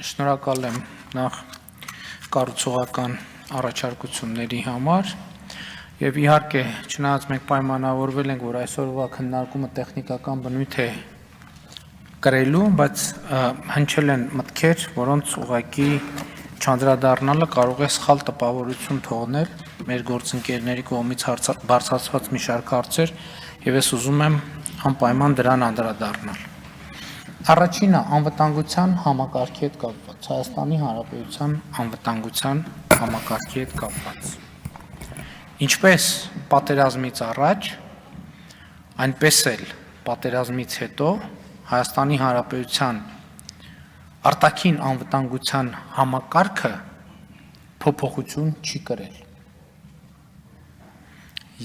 Շնորհակալ եմ նախ կառուցողական առաջարկությունների համար եւ իհարկե չնայած մենք պայմանավորվել ենք, որ այսօրվա քննարկումը տեխնիկական բնույթ է կրելու, բայց հնչել են մտքեր, որոնց ուղղակի չանդրադառնալը կարող է սխալ տպավորություն թողնել մեր գործընկերների կողմից բարձրացված մի շարք հարցեր եւ ես ուզում եմ անպայման դրան անդրադառնալ։ Առաջինը անվտանգության համակարգի հետ կապված, Հայաստանի Հանրապետության անվտանգության համակարգի հետ կապված։ Ինչպես պատերազմից առաջ, այնպես էլ պատերազմից հետո Հայաստանի Հանրապետության արտաքին անվտանգության համակարգը փոփոխություն չի կրել։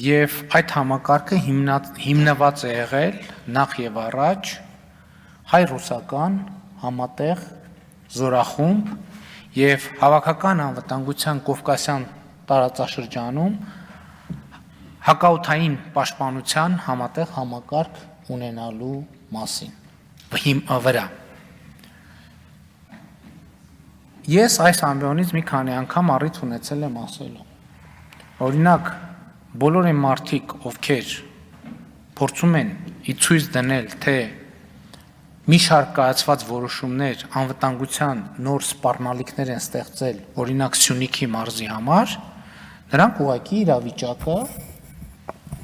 Եվ այդ համակարգը հիմնված է եղել նախ եւ առաջ հայ-ռուսական համատեղ զորախումբ եւ հավաքական անվտանգության Կովկասյան տարածաշրջանում հակաօդային պաշտպանության համատեղ համակարգ ունենալու մասին վրա։ Ես այս ամբիոնից մի քանի անգամ առիթ ունեցել եմ ասելու։ Օրինակ, բոլոր այն մարդիկ, ովքեր փորձում են ցույց դնել, թե մի շարք կայացված որոշումներ անվտանգության նոր սպառնալիքներ են ստեղծել, օրինակ Սյունիքի մարզի համար, նրանք ուղղակի իրավիճակը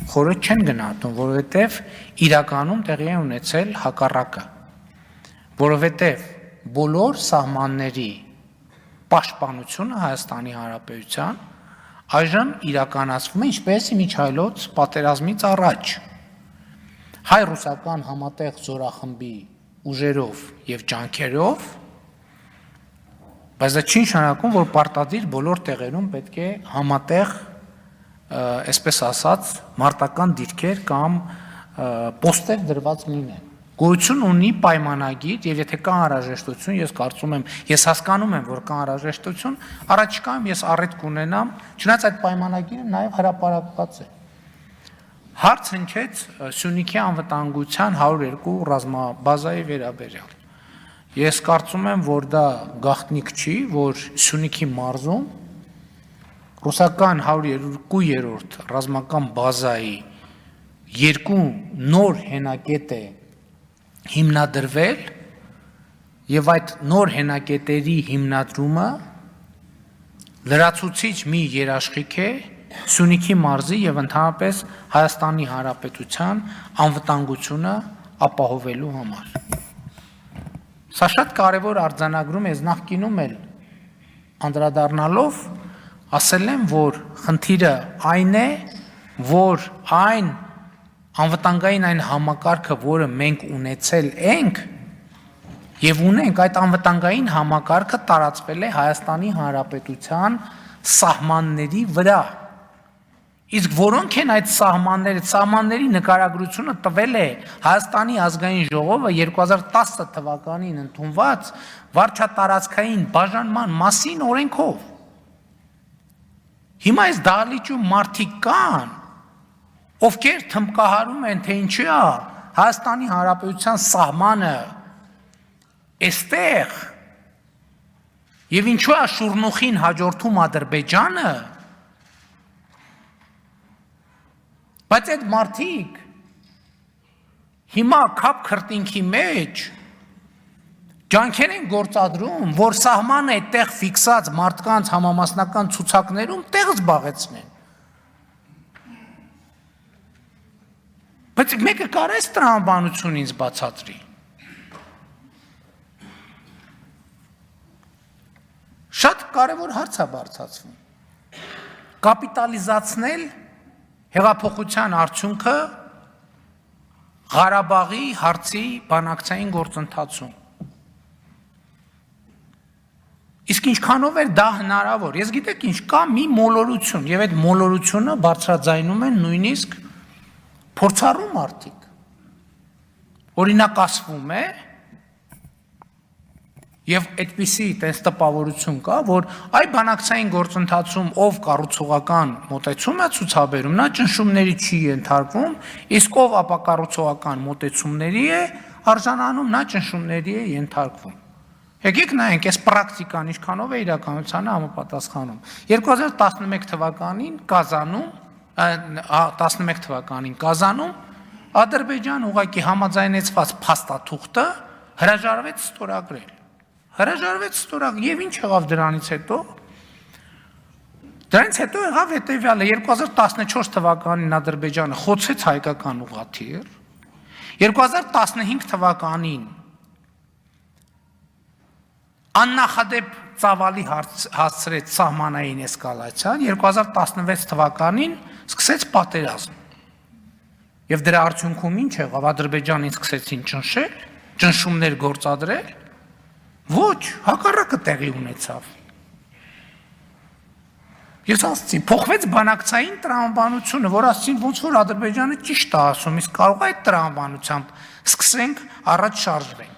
խորը չեն գնահատում, որովհետև իրականում տեղի է ունեցել հակառակը, որովհետև բոլոր սահմանների պաշտպանությունը Հայաստանի Հանրապետության այժմ իրականացվում է ինչպես իմիջայլոց պատերազմից առաջ հայ-ռուսական համատեղ զորախմբի ուժերով եւ ջանքերով, բայց դա չի նշանակում, որ պարտադիր բոլոր տեղերում պետք է համատեղ, այսպես ասած, մարտական դիրքեր կամ պոստեր դրված լինեն։ Գոյություն ունի պայմանագիր եւ եթե կա անհրաժեշտություն, ես կարծում եմ, ես հասկանում եմ, որ կա անհրաժեշտություն, առաջիկայում ես առիթ կունենամ, չնայած այդ պայմանագիրը նաեւ հրապարակված է։ Հարց հնչեց Սյունիքի անվտանգության 102 ռազմաբազայի վերաբերյալ։ Ես կարծում եմ, որ դա գաղտնիք չի, որ Սյունիքի մարզում ռուսական 102-րդ ռազմական բազայի երկու նոր հենակետ է հիմնադրվել եւ այդ նոր հենակետերի հիմնադրումը լրացուցիչ մի երաշխիք է Սյունիքի մարզի եւ ընդհանրապես Հայաստանի Հանրապետության անվտանգությունը ապահովելու համար։ Սա շատ կարևոր արձանագրում է, նախկինում էլ անդրադառնալով ասել եմ, որ խնդիրը այն է, որ այն անվտանգային այն համակարգը, որը մենք ունեցել ենք եւ ունենք, այդ անվտանգային համակարգը տարածվել է Հայաստանի Հանրապետության սահմանների վրա։ Իսկ որոնք են այդ սահմանները, սահմանների նկարագրությունը տվել է Հայաստանի ազգային ժողովը 2010 թվականին ընդունված վարչատարածքային բաժանման մասին օրենքով։ Հիմա այս դահլիճում մարդիկ կան, ովքեր թմբկահարում են, թե ինչի է Հայաստանի Հանրապետության սահմանը էստեղ եւ ինչու է Շուրնուխին հաջորդում Ադրբեջանը, բայց այդ մարդիկ հիմա քապ քրտինքի մեջ ջանքեր են գործադրում, որ սահմանը այդտեղ ֆիքսած մարդկանց համամասնական ցուցակներում տեղ զբաղեցնեն։ Բայց մեկը կարես տրամաբանություն ինձ բացատրի։ Շատ կարևոր հարց է բարձրացվում։ Կապիտալիզացնել հեղափոխության արդյունքը Ղարաբաղի հարցի բանակցային գործընթացում։ Իսկ ինչքանով էր դա հնարավոր։ Ես գիտեք ինչ, կա մի մոլորություն, եւ այդ մոլորությունը բարձրաձայնում են նույնիսկ փորձառու մարդիկ։ Օրինակ ասվում է, եւ այդպիսի տես տպավորություն կա, որ այ բանակցային գործընթացում ով կառուցողական մոտեցում է ցուցաբերում, նա ճնշումների չի ենթարկվում, իսկ ով ապակառուցողական մոտեցումների է, արժանանում, նա ճնշումների է ենթարկվում։ Եկեք նայենք, այս պրակտիկան ինչքանով է իրականությանը համապատասխանում։ 2011 թվականին Կազանում Ադրբեջան ուղղակի համաձայնեցված փաստաթուղթը հրաժարվեց ստորագրել։ Եվ ինչ եղավ դրանից հետո։ Դրանից հետո եղավ հետևյալը, 2014 թվականին Ադրբեջանը խոցեց հայկական ուղղաթիռ, 2015 թվականին աննախադեպ ծավալի հասցրեց սահմանային էսկալացիան, 2016 թվականին սկսեց պատերազմ։ Եվ դրա արդյունքում ինչ եղավ, Ադրբեջանին սկսեցին ճնշել, ճնշումներ գործադրել, ոչ, հակառակը տեղի ունեցավ։ Ես ասացի, փոխվեց բանակցային տրամաբանությունը, որ ասացին ոնց որ Ադրբեջանը ճիշտ է ասում, իսկ կարող է այդ տրամաբանությամբ սկսենք առաջ շարժվենք։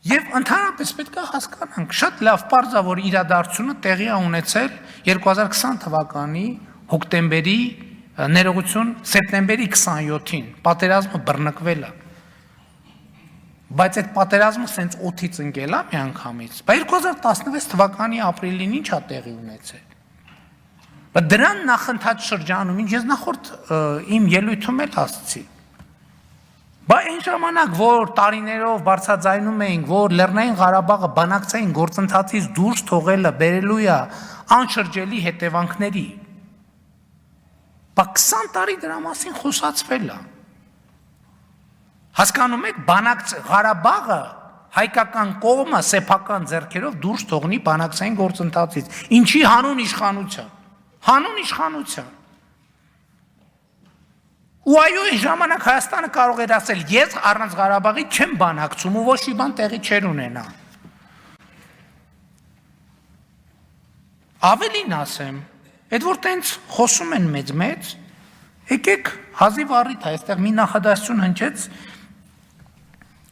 Եվ ընդհանրապես պետք է հասկանանք, շատ լավ պարզ է, որ իրադարձությունը տեղի է ունեցել 2020 թվականի հոկտեմբերի ներողություն սեպտեմբերի 27-ին, պատերազմը բռնկվել է։ Բայց այդ պատերազմը սենց օդից ընկել է միանգամից։ Բայց 2016 թվականի ապրիլին ինչ է տեղի ունեցել։ Բայց դրան նախընթաց շրջանում, ինչ ես նախորդ իմ ելույթում էլ ասացի։ Բայց այն ժամանակ, որ տարիներով բարձրաձայնում էինք, որ Լեռնային Ղարաբաղը բանակցային գործընթացից դուրս թողելը բերելու է անշրջելի հետևանքների։ Բայց 20 տարի դրա մասին խոսացվել է։ Հասկանում եք, Ղարաբաղը հայկական կողմը սեփական ձեռքերով դուրս թողնի բանակցային գործընթացից։ Ինչի հանուն իշխանության։ Ու այո, այն ժամանակ Հայաստանը կարող էր ասել, ես առանց Ղարաբաղի չեմ բանակցում ու ոչ մի բան տեղի չեր ունենա։ Ավելին ասեմ, այդ որ տենց խոսում են մեծ, եկեք հազիվ առիթ է, այստեղ մի նախադասություն հնչեց,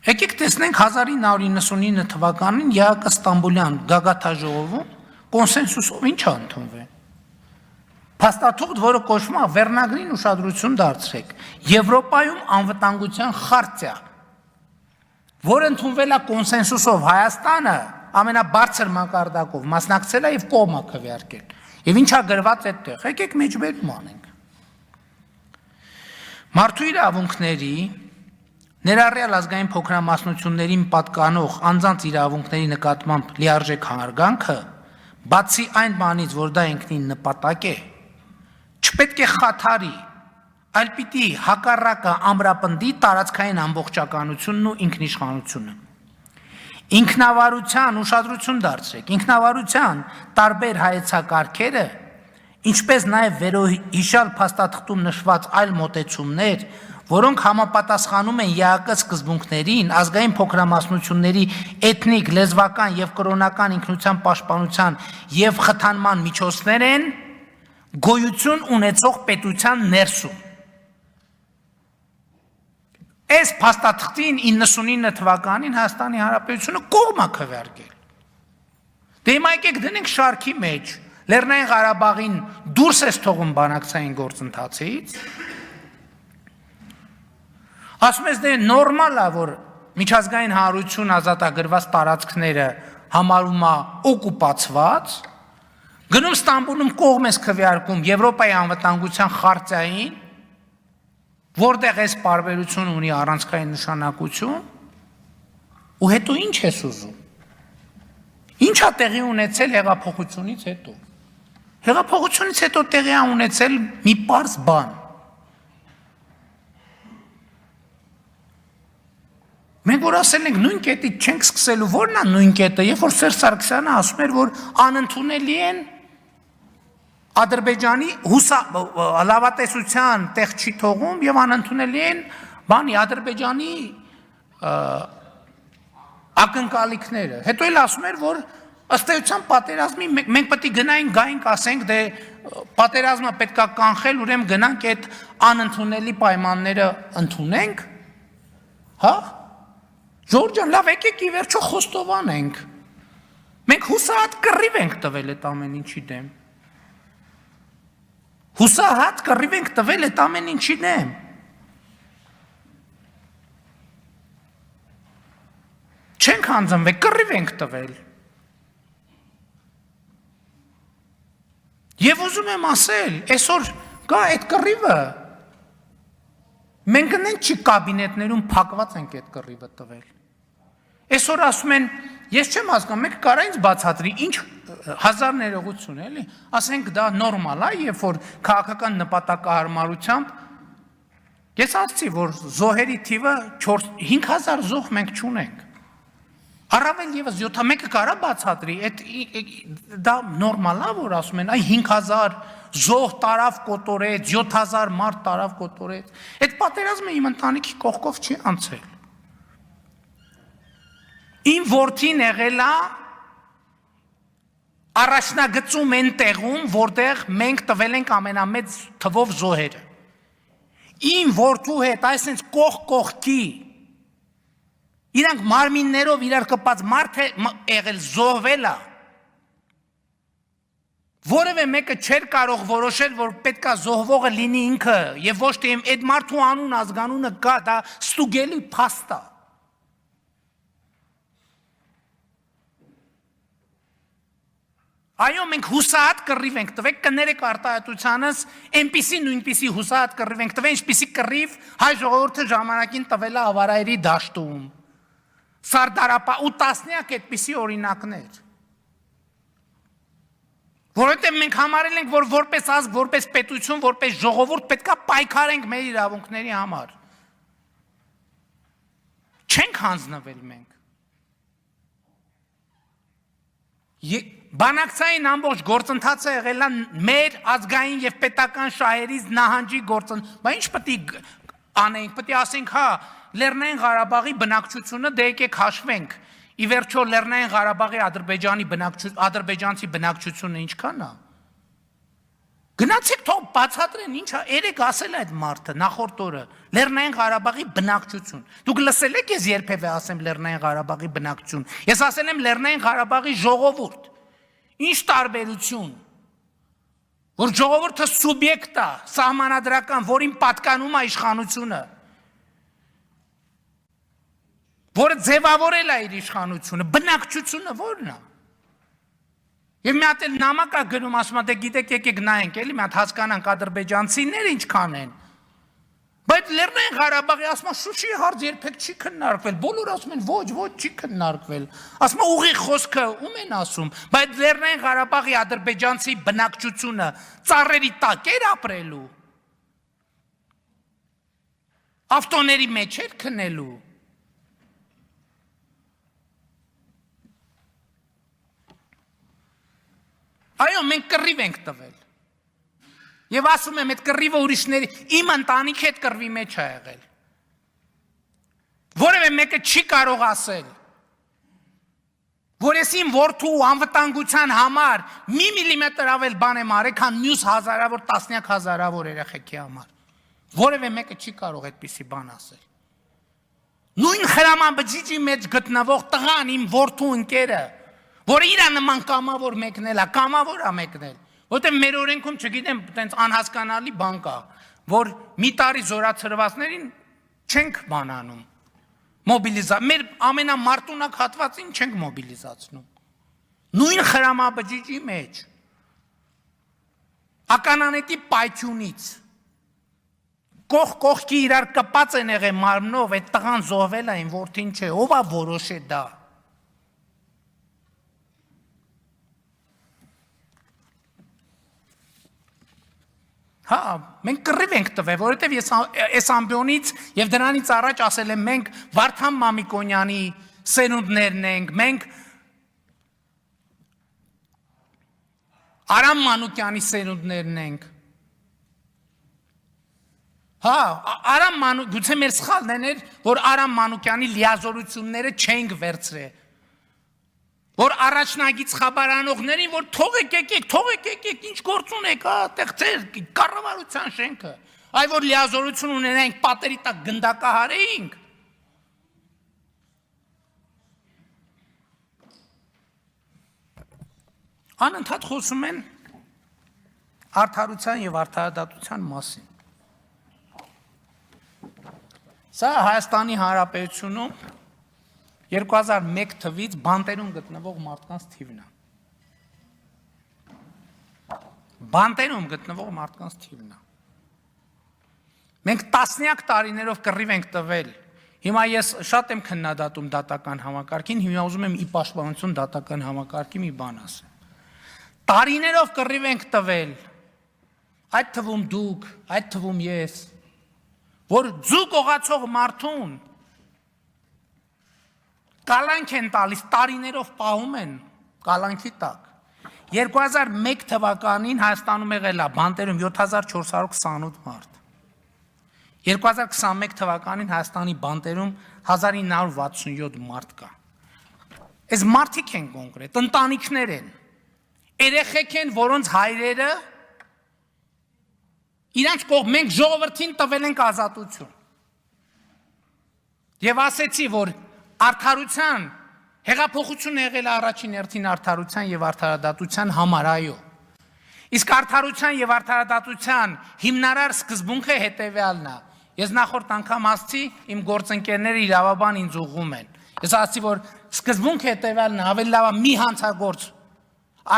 եկեք տեսնենք 1999 թվականին ԵԱԿ Ստամբուլյան գագաթաժողովում կոնսենսուսով ինչ է ընդունվել։ Փաստաթուղթ, որը կոչվում է վերնագրին ուշադրություն դարձրեք, Եվրոպայում անվտանգության խարտիա, որ ընդունվել է կոնսենսուսով, Հայաստանը ամենաբարձր մակարդակով մասնակցել է եւ կողմ է քվեարկել։ Եվ ինչ է գրված այդտեղ, եկեք մեջբերում անենք։ Մարդու իրավունքների, ներառյալ ազգային փոքրամասնություններին պատկանող անձանց իրավունքների նկատմամբ լիարժեք հարգանքը, բացի այն բանից, որ դա ինքնին նպատակ է, չպետք է խաթարի, այլ պիտի հակառակը ամրապնդի տարածքային ամբողջականությունն ու ինքնիշխանությունը։ Ինքնավարության ուշադրություն դարձրեք, ինքնավարության տարբեր հայեցակարգերը, ինչպես նաև վերոհիշյալ փաստաթղթում նշված այլ մոտեցումներ, որոնք համապատասխանում են ԵԱԿ սկզբունքներին, ազգային փոքրամասնությունների էթնիկ, լեզվական եւ կրոնական ինքնության պաշտպանության եւ խթանման միջոցներ են գոյություն ունեցող պետության ներսում։ Այս փաստաթղթին 99 թվականին Հայաստանի Հանրապետությունը կողմ է քվեարկել։ Դե հիմա եկեք դնենք շարքի մեջ, Լեռնային Ղարաբաղին դուրս է թողում բանակցային գործընթացից։ Ասում ես դե նորմալ է, որ միջազգային հանրություն ազատագրված տարածքները համարում է օկուպացված, գնում Ստամբուլում կողմ ես քվեարկում Եվրոպայի անվտանգության խարտիային, որտեղ այս պարբերությունը ունի առանցքային նշանակություն, ու հետո ինչ ես ուզում։ Ինչ է տեղի ունեցել հեղափոխությունից հետո։ Հեղափոխությունից հետո տեղի է ունեցել մի պարզ բան։ Մենք որ ասել ենք նույն կետից չենք սկսելու, որն է նույն կետը, երբ որ Սերժ Սարգսյանը ասում էր, որ անընդունելի են Ադրբեջանի լավատեսության տեղ չի թողում եւ անընդունելի են բանի Ադրբեջանի ակնկալիքները։ Հետո էլ ասում էր, որ ըստ էության պատերազմի մենք պետք է գայինք ասենք, դե պատերազմը պետքա կանխել, ուրեմն գնանք այդ անընդունելի պայմանները ընդունենք, հա։ Ժորժ ջան, լավ եկեք ի վերջո խոստովանենք։ Մենք հուսահատ կռիվ ենք տվել այդ ամեն ինչի դեմ։ Հուսահատ կռիվ ենք տվել այդ ամեն ինչի դեմ։ Չենք հանձնվել, կռիվ ենք տվել։ Եվ ուզում եմ ասել, այսօր կա այդ կռիվը, մենք ընենք չի կաբինետներում փակված ենք այդ կռիվը տվել։ Այսօր ասում են, ես չեմ հասկանում, մեկ կարա ինձ բացատրի, ինչ հազար ներողություն էլի, ասենք դա նորմալ է, երբ որ քաղաքական նպատակահարմարությամբ ես ասացի, որ զոհերի թիվը 5000 զոհ մենք չունենք։ Առավել եւս 7-1-ը կարա բացատրի, դա նորմալ է, որ ասում են, այ 5000 զոհ տարավ կոտորեց, 7000 մարդ տարավ կոտորեց։ Այդ պատերազմը իմ ընտանիքի կողքով չի անցել։ Իմ որդին եղել է առաջնագծում են տեղում, որտեղ մենք տվել ենք ամենամեծ թվով զոհերը։ Իմ որդու հետ այսինքն կողքի իրանք մարմիններով իրար կպած մարդ է եղել զոհվել է։ Որևէ մեկը չէր կարող որոշել, որ պետքա զոհվողը լինի ինքը, եւ ոչ թե այդ մարդու անուն ազգանունը կա, դա ստուգելի փաստ է։ Այո, մենք հուսահատ կռիվ ենք տվել, կներեք արտահայտությանս, այնպիսի նույնպիսի հուսահատ կռիվ ենք տվել, ինչպիսի կռիվ հայ ժողովուրդը ժամանակին տվել է Ավարայրի դաշտում։ Սարդարապա ու տասնյակ այդպիսի օրինակներ։ Որովհետև մենք համարել ենք, որ որպես ազգ, որպես պետություն, որպես ժողովուրդ պետքա պայքարենք մեր իրավունքների համար։ Չենք հանձնվել մենք։ Բանակցային ամբողջ գործընթացը եղել է մեր ազգային եւ պետական շահերից նահանջի գործընթաց։ Բայց ինչ պետք է անենք, պետք է ասենք, հա, Լեռնային Ղարաբաղի բնակչությունը դե եկեք հաշվենք։ Ի վերջո Լեռնային Ղարաբաղի ադրբեջանցի բնակչությունը ինչքան է։ Գնացեք թող բացատրեն, ինչ է, երեք ասել այդ մարդը նախորդ օրը, Լեռնային Ղարաբաղի բնակչություն։ Դուք լսել եք ես երբևէ ասեմ Լեռնային Ղարաբաղի բնակչություն։ Ես ասել եմ Լեռնային Ղարաբաղի ժողովուրդ։ Ինչ տարբերություն։ Որ ժողովուրդը սուբյեկտ է, սահմանադրական, որին պատկանում է իշխանությունը։ Որը ձևավորել է իր իշխանությունը, բնակչությունը ո՞րն է։ Եվ մի հատ էլ նամակ է գնում, ասում է, դե գիտեք, եկեք նայենք, էլի մի հատ հասկանանք ադրբեջանցիները ինչքան են։ Բայց Լեռնային Ղարաբաղի ասում է, Շուշիի հարց երբեք չի քննարկվել, բոլորը ասում են, ոչ, չի քննարկվել։ Ասում է, ուղիղ խոսքը ում են ասում, բայց Լեռնային Ղարաբաղի ադրբեջանցի բնակչությունը ծառերի տակ էր ապրելու։ Ավտոների մեջ էր քնելու։ Այո, մենք կռիվ ենք տվել։ Եվ ասում եմ, այդ կռիվը ուրիշների, իմ ընտանիքի հետ կռվի մեջ է եղել։ Որևէ մեկը չի կարող ասել, որ ես իմ որդու անվտանգության համար մի միլիմետր ավել բան եմ արել, քան մյուս հազարավոր, տասնյակ հազարավոր երեխեքի համար։ Որևէ մեկը չի կարող այդպիսի բան ասել։ Նույն խրամաբջիջի մեջ գտնվող տղան, իմ որդու ընկերը, որը իրա նման կամավոր մեկնել է, կամավոր է մեկնել, որտեղ մեր օրենքում չգիտեմ, տենց անհասկանալի բան կա, որ մի տարի զորացրվածներին չենք բանանում, մեր ամենամարտունակ հատվածին չենք մոբիլիզացնում, նույն խրամաբջիջի մեջ, ականանետի պայթյունից, կողքի իրար կպած են եղել մարմնով, այդ տղան զոհվել է, այն որդին չէ, ով է որոշե դա։ Հա, մենք կռիվ ենք տվել, որովհետև ես այս ամբիոնից եւ դրանից առաջ ասել եմ, մենք Վարդան Մամիկոնյանի սերունդներն ենք, մենք Արամ Մանուկյանի սերունդներն ենք։ Հա, գուցե մեր սխալն էր, որ Արամ Մանուկյանի լիազորությունները չենք վերցրել։ Որ առաջնագից խաբարանողներին, որ թողեք եկեք, ինչ գործ ունեք, այդտեղ ձեր կառավարության շենքը, այ որ լիազորություն ունենայինք, պատերի տակ գնդակահարեինք։ Անընդհատ խոսում են Արդարության եւ արդարադատության մասին։ Սա Հայաստանի Հանրապետությունում 2001 թվից բանտերում գտնվող մարդկանց թիվն է։ Բանտերում գտնվող մարդկանց թիվն է։ Մենք տասնյակ տարիներով կռիվ ենք տվել։ Հիմա ես շատ եմ քննադատում դատական համակարգին, հիմա ուզում եմ ի պաշտպանություն դատական համակարգի մի բան ասեմ։ Տարիներով կռիվ ենք տվել, այդ թվում դուք, այդ թվում ես, որ ձուկ օղացող մարդուն կալանք են տալիս, տարիներով պահում են կալանքի տակ։ 2001 թվականին Հայաստանում եղել է բանտերում 7428 մարդ։ 2021 թվականին Հայաստանի բանտերում 1967 մարդ կա։ Այս մարդիկ են կոնկրետ, ընտանիքներ են, երեխեք են, որոնց հայրերը իրանց կողմ մենք ժողովրդին տվել ենք ազատություն։ Եվ ասեցի, որ արդարության հեղափոխություն եղել է առաջին հերթին արդարության եւ արդարադատության համար, այո։ Իսկ արդարության եւ արդարադատության հիմնարար սկզբունքը հետեւյալն է։ Ես նախորդ անգամ ասացի, իմ գործընկերները իրավաբան ինձ ուղղում են։ Ես ասացի, որ սկզբունքը հետեւյալն է, ավելի լավ է մի հանցագործ,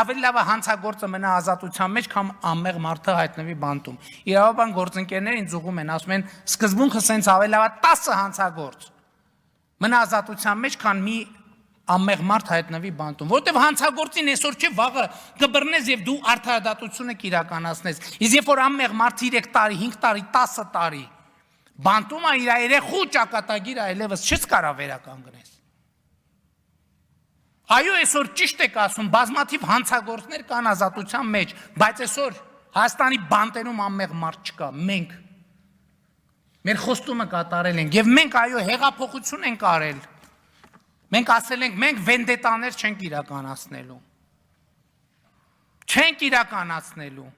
ավելի լավ է հանցագործը մնա ազատության մեջ, քան անմեղ մարդը հայտնվի բանտում։ Իրավաբան գործընկերները ինձ ուղղում են, ասում են, սկզբունքը սենց ավելի լավ է 10 հանցագործ մնա ազատության մեջ, քան մի անմեղ մարդ հայտնվի բանտում, որտեվ հանցագործին այսօր չէ վաղը կբռնես եւ դու արդարադատությունը կիրականացնես։ Իսկ երբ որ անմեղ մարդ 3 տարի, 5 տարի, 10 տարի բանտում է իր երեխու ճակատագիր այլևս չես կարա վերականգնես։ Այո, այսօր ճիշտ եք ասում, բազմաթիվ հանցագործներ կան ազատության մեջ, բայց այսօր Հայաստանի բանտերում անմեղ մարդ չկա, մենք մեր խոստումը կատարել ենք եւ մենք այո հեղափոխություն ենք արել։ Մենք ասել ենք, մենք վենդետաներ չենք իրականացնելու։ Չենք իրականացնելու։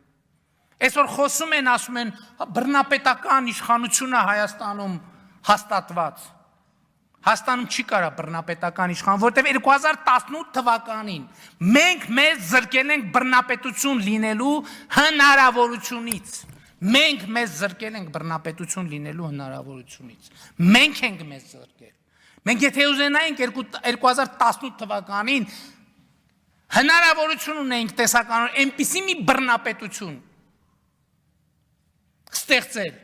Այսօր խոսում են, ասում են, բռնապետական իշխանությունը Հայաստանում հաստատված։ Հայաստանում չի կարա բռնապետական իշխան, որտեղ 2018 թվականին մենք մեզ զրկել ենք բռնապետություն լինելու հնարավորությունից։ Մենք մեզ զրկել ենք բռնապետություն լինելու հնարավորությունից։ Մենք ենք մեզ զրկել։ Մենք եթե ուզենայինք 2018 թվականին հնարավորություն ունեինք տեսականորեն այնպիսի մի բռնապետություն ստեղծել,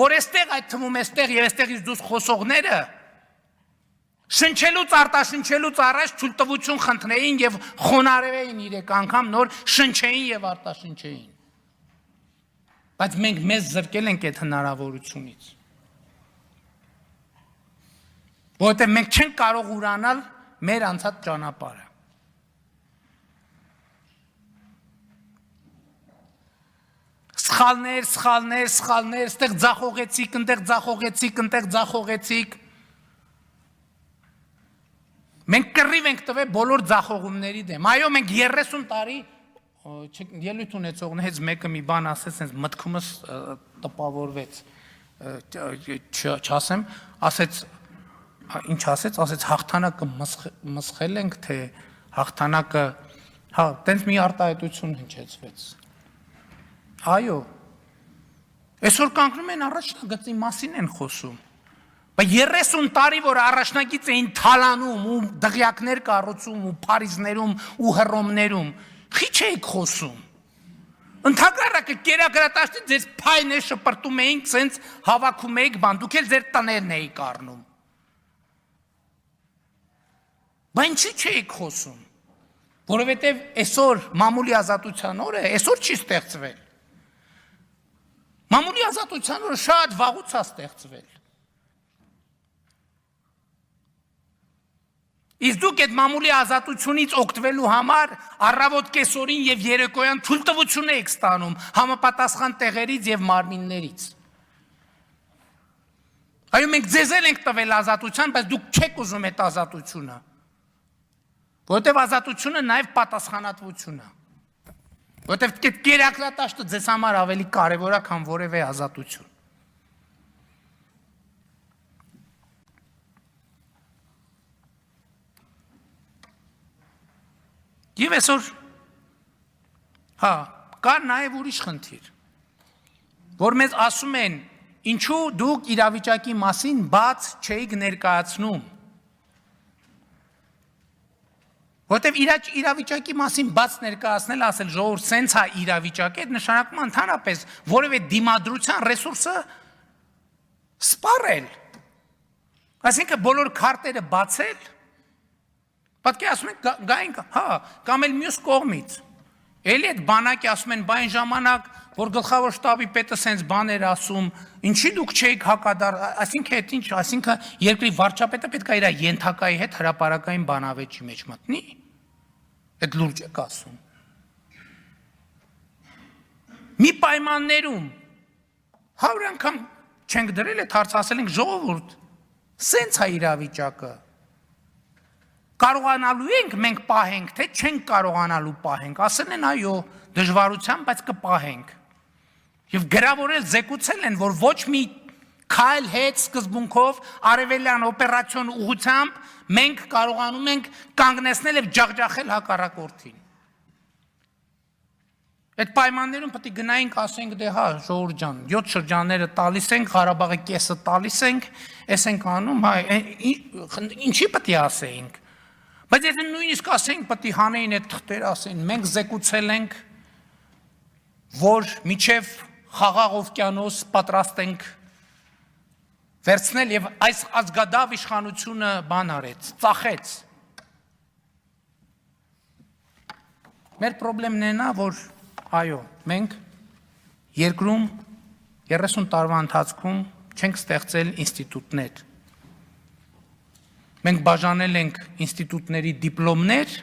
որ այստեղ այդ թվում այստեղ եւ այստեղից դուրս խոսողները շնչելուց արտաշնչելուց առաջ ցույցտվություն խնդրեին եւ խոնարհվեին 3 անգամ նոր շնչեին եւ արտաշնչեին։ Բայց մենք մեզ զրկել ենք այդ հնարավորությունից։ Որտեղ մենք չենք կարող ուրանալ մեր անցած ճանապարհը։ Սխալներ, ստեղ ձախողեցիք, ընդեղ ձախողեցիք, ընդեղ ձախողեցիք։ Մենք կռիվ ենք տվել բոլոր ձախողումների դեմ։ Այո, մենք 30 տարի ելույթ ունեցողներից մեկը մի բան ասեց, հենց մտքումս տպավորվեց, չասեմ, ասեց, ինչ ասեց, հաղթանակը մսխել ենք, թե հաղթանակը, հա, տենց մի արտահայտություն հնչեցվեց։ Այո, այսօր կանգնում են առաջնագծի մասին են խոսում, բայց 30 տարի, որ առաջնագիծ էին թալանում ու դղյակներ կառուցում ու Փարիզներում ու Հռոմներում, խի չէիք խոսում։ Ընդհակառակը կերակրատաշտի ձեզ փայն է շպրտում էինք, սենց հավաքում էիք բան, դուք էլ ձեր տներն էիք առնում։ Բայց ինչի չէիք խոսում, որովհետև այսօր մամուլի ազատության օրը այսօր չի ստեղծվել։ Մամուլի ազատության օրը շատ վաղուց է ստեղծվել։ Իսկ դուք այդ մամուլի ազատությունից օգտվելու համար առավոտ կեսօրին եւ երեկոյան թույլտվություն եք ստանում համապատասխան տեղերից եւ մարմիններից։ Այո, մենք ձեզ ենք տվել ազատության, բայց դուք չեք ուզում այդ ազատությունը։ Որտեւ ազատությունը նաեւ պատասխանատվություն է։ Որտեւ կերակրատաշտը ձեզ համար ավելի կարեւոր է, քան որևէ ազատություն։ Եվ այսօր, հա, կա նաև ուրիշ խնդիր, որ մեզ ասում են, ինչու դուք իրավիճակի մասին բաց չէիք ներկայացնում։ Որտեւ իրավիճակի մասին բաց ներկայացնել, ասել ժողովուրդ սենց է իրավիճակը, այդ նշանակում ընդհանրապես որևէ դիմադրության ռեսուրսը սպառել։ Այսինքն բոլոր քարտերը բացել, պատկեր ասում են գայինք, հա, կամ էլ մյուս կողմից։ Էլի այդ բանակի ասում են, բա այն ժամանակ, որ գլխավոր շտաբի պետը սենց բաներ ասում, ինչի դուք չէիք հակադարձ, այսինքն այդ ինչ, այսինքն երկրի վարչապետը պետք է իր ենթակայի հետ հրապարակային բանավեճի մեջ մտնի։ Այդ լուրջ եք ասում։ Մի պայմաններում 100 անգամ չենք դրել այդ հարցը, ասել ենք ժողովուրդ, սենց է իրավիճակը։ Կարողանալու ենք մենք պահենք, թե չենք կարողանալու պահենք, ասել են այո, դժվարությամբ, բայց կպահենք։ Եվ գրավորել, զեկուցել են, որ ոչ մի քայլ հետ սկզբունքով արևելյան օպերացիոն ուղղությամբ մենք կարողանում ենք կանգնեցնել եւ ջախջախել հակառակորդին։ Այդ պայմաններում պետք է գնայինք, ասենք դե հա, ժողովուրդ ջան, 7 շրջանները տալիս ենք, Ղարաբաղի կեսը տալիս ենք, էս ենք անում, հա, ինչի պետք է ասեինք։ Բայց եթե նույնիսկ ասենք պետք է հանեին այդ թղթերը, ասեն, մենք զեկուցել ենք, որ միջև Խաղաղ օվկիանոս պատրաստ ենք վերցնել եւ այս ազգադավ իշխանությունը բան արեց, ծախեց։ Մեր խնդրեմն է նա, որ այո, մենք երկրում 30 տարվա ընթացքում չենք ստեղծել ինստիտուտներ։ Մենք բաժանել ենք ինստիտուտների դիպլոմներ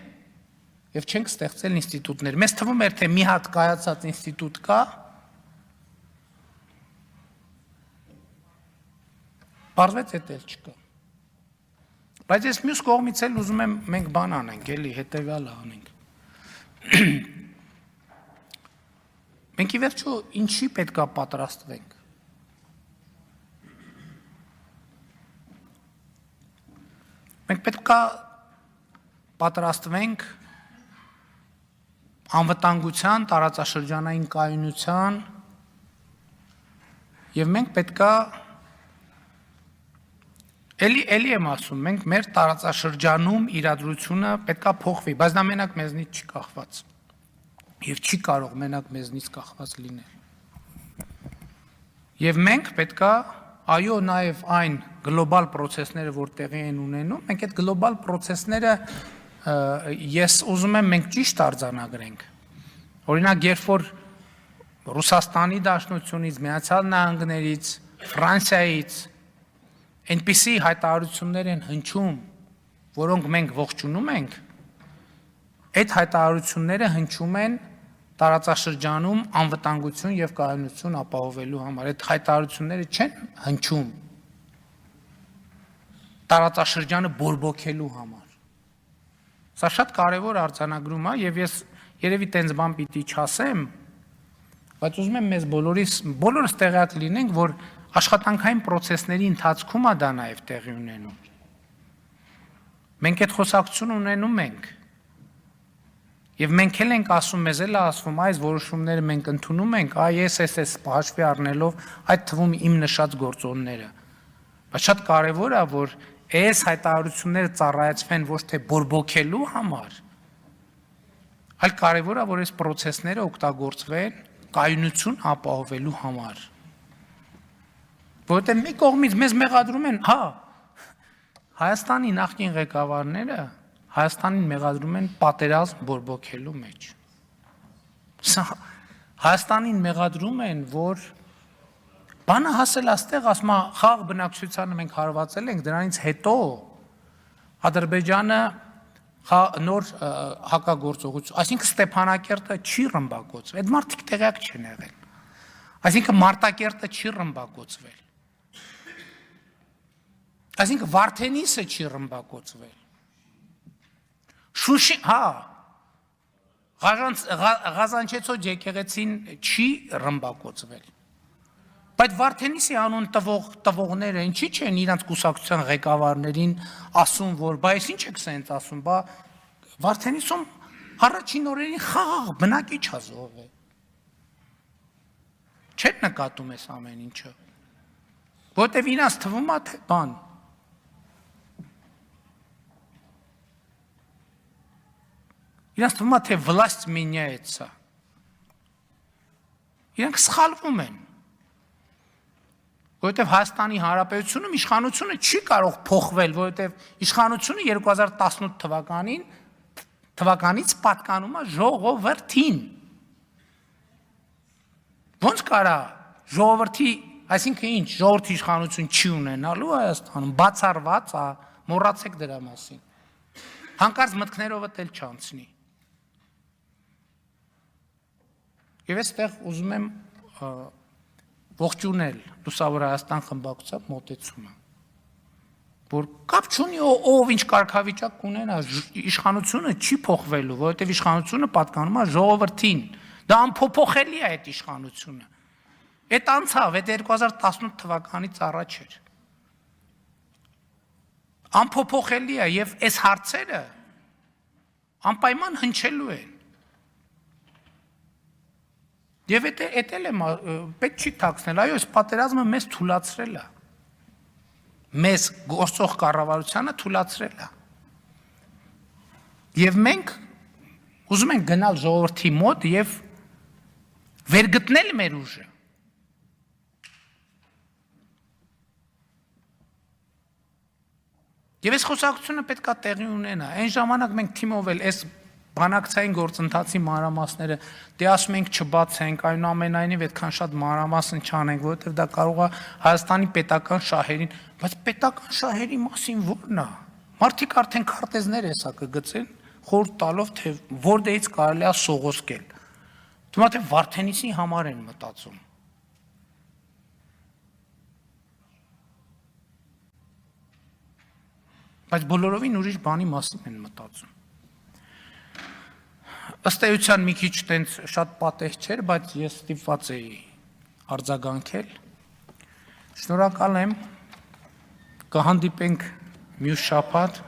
եւ չենք ստեղծել ինստիտուտներ։ Մեզ թվում էր, թե մի հատ կայացած ինստիտուտ կա, պարզվեց էդ էլ չկա։ Բայց ես մյուս կողմից էլ ուզում եմ մենք բան անենք, էլի հետեւյալը անենք։ Մենք ի վերջո ինչի պետքա պատրաստվենք։ Մենք պետքա պատրաստվենք անվտանգության, տարածաշրջանային կայունության եւ մենք պետքա էլի եմ ասում, մենք մեր տարածաշրջանում իրադրությունը պետքա փոխվի, բայց դա մենակ մեզնից չի կախված եւ չի կարող մենակ մեզնից կախված լինել։ Եվ մենք պետքա այո նաեւ այն գլոբալ process-ները, որ տեղի են ունենում, մենք այդ գլոբալ process-ները ես ուզում եմ մենք ճիշտ արձանագրենք։ Օրինակ, երբ որ Ռուսաստանի Դաշնությունից, Միացյալ Նահանգներից, Ֆրանսիայից այնպիսի հայտարարություններ են հնչում, որոնք մենք ողջունում ենք, այդ հայտարարությունները հնչում են տարածաշրջանում անվտանգություն եւ կայունություն ապահովելու համար։ Այդ հայտարարությունները չեն հնչում տարածաշրջանը բորբոքելու համար։ Սա շատ կարևոր արձանագրում է եւ ես երևի տենց բան պիտի չասեմ, բայց ուզում եմ մեզ բոլորս տեղյակ լինենք, որ աշխատանքային process-ների ընթացքում է դա նաեւ տեղի ունենում։ Մենք այդ խոսակցություն ունենում ենք։ Եվ մենք էլ ենք ասում, մեզ էլ ասվում, այս որոշումները մենք ընդունում ենք, այս հաշվի առնելով այդ թվում իմ նշած գործոնները։ Բայց շատ կարևոր է, որ այս հայտարարությունները ծառայեցվեն ոչ թե բորբոքելու համար, այլ կարևոր է, որ այս process-ները օգտագործվեն կայունություն ապահովելու համար։ Որտեղ մի կողմից մեզ մեղադրում են, հա, Հայաստանի նախկին ղեկավարները Հայաստանին մեղադրում են պատերազմ բորբոքելու մեջ։ Հայաստանին մեղադրում են, որ բանը հասել աստեղ, ասում է, խաղ բնակչությանը մենք հարվածել ենք, դրանից հետո Ադրբեջանը նոր հակագործողություն, այսինքն Ստեփանակերտը չի ռմբակոծվել, այդ մարդիկ տեղյակ չեն եղել։ Այսինքն Մարտակերտը չի ռմբակոծվել։ Այսինքն Վարդենիսը չի ռմբակոծվել։ Շուշի, հա, Ղազանչեցո եկեղեցին չի ռմբակոծվել։ Բայց Վարդենիսի անուն տվողները ինչի չեն իրանց կուսակցության ղեկավարներին ասում, որ բա ես ինչ եք սենց ասում, բա Վարդենիսում առաջին օրերին խաղաղ բնակիչ է զոհվել։ Չէ՞ նկատում ես ամեն ինչը։ Որտեվ իրանց թվում է թե բան։ Իրանց թվում է թե власть меняется։ Իրանք սխալվում են։ Որտեվ Հայաստանի Հանրապետությունում իշխանությունը չի կարող փոխվել, որտեվ իշխանությունը 2018 թվականից պատկանում է ժողովրդին։ Ոնց կարա ժողովրդի, այսինքն ինչ, ժողովրդի իշխանություն չի ունենալու Հայաստանում, բացառված է, մոռացեք դրա մասին։ Հանկարծ մտքներովդ էլ չանցնի։ Եվ այստեղ ուզում եմ ողջունել Լուսավոր Հայաստան խմբակցության մոտեցումը, որ կապ չունի ով ինչ կարգավիճակ կունենա, իշխանությունը չի փոխվելու, որովհետև իշխանությունը պատկանում է ժողովրդին, դա անփոփոխելի է այդ իշխանությունը, այդ անցավ, այդ 2018 թվականից առաջ էր, անփոփոխելի է և այս հարցերը անպայման հնչելու են, Եվ էդ էլ եմ, պետք չի թաքցնել, այո, այս պատերազմը մեզ թուլացրել է, մեզ գործող կառավարությանը թուլացրել է, և մենք ուզում ենք գնալ ժողովրդի մոտ և վերգտնել մեր ուժը, և այս խոսակցությունը պետք է տեղի ունենա, այն ժամանակ մենք թիմով էլ այս բանակցային գործընթացի մանրամասները, դե ասում ենք չբացենք, այնուամենայնիվ այդքան շատ մանրամասն չանենք, որովհետև դա կարող է Հայաստանի պետական շահերին, բայց պետական շահերի մասին ո՞րն է։ Մարդիկ արդեն քարտեզներ հեսա կգծեն, խորհուրդ տալով, թե որտեղից կարելի է սողոսկել։ Թվում է թե Վարդենիսի համար են մտածում։ Բայց բոլորովին ուրիշ բանի մասին են մտածում։ Ըստ էության մի քիչ տենց շատ պատեհ չէր, բայց ես ստիպված էի արձագանքել։ Շնորհակալ եմ, կհանդիպենք մյուս շաբաթ